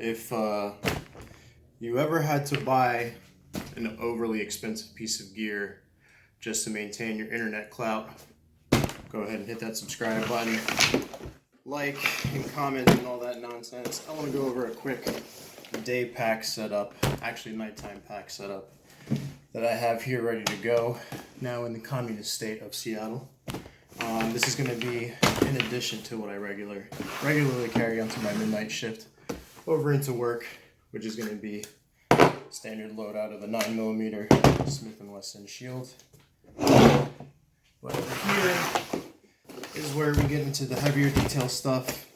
If you ever had to buy an overly expensive piece of gear just to maintain your internet clout, go ahead and hit that subscribe button, like and comment and all that nonsense. I want to go over a quick day pack setup, actually nighttime pack setup, that I have here ready to go now in the communist state of Seattle. This is going to be in addition to what I regularly carry onto my midnight shift over into work, which is going to be standard loadout of a 9mm Smith & Wesson shield. But over here is where we get into the heavier detail stuff.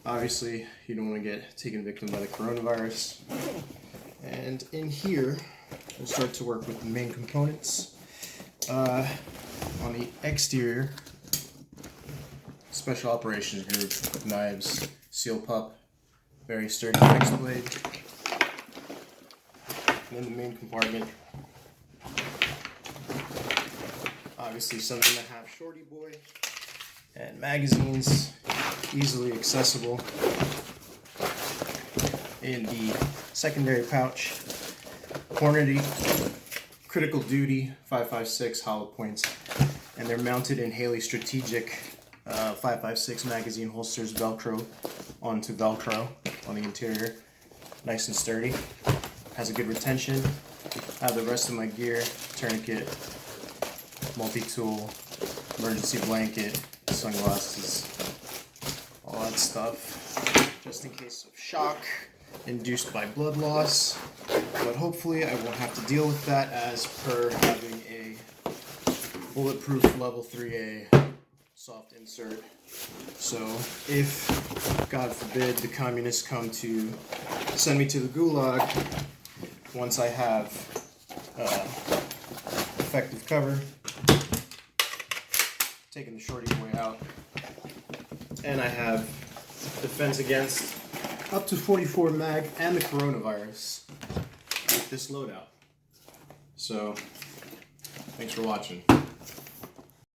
Obviously, you don't want to get taken victim by the coronavirus. And in here, we'll start to work with the main components. On the exterior, Special Operations Group, knives, seal pup, very sturdy fixed blade. And then the main compartment, obviously 7.5 Shorty Boy, and magazines, easily accessible. In the secondary pouch, Hornady Critical Duty 5.56 hollow points, and they're mounted in Haley Strategic 5.56 magazine holsters, Velcro onto Velcro on the interior, nice and sturdy, has a good retention. I have the rest of my gear, tourniquet, multi-tool, emergency blanket, sunglasses, all that stuff, just in case of shock induced by blood loss, but hopefully I won't have to deal with that as per having a bulletproof level 3A soft insert. So if, God forbid, the communists come to send me to the gulag, once I have effective cover, taking the Shorty Boy out, and I have defense against up to 44 mag and the coronavirus with this loadout. So, thanks for watching.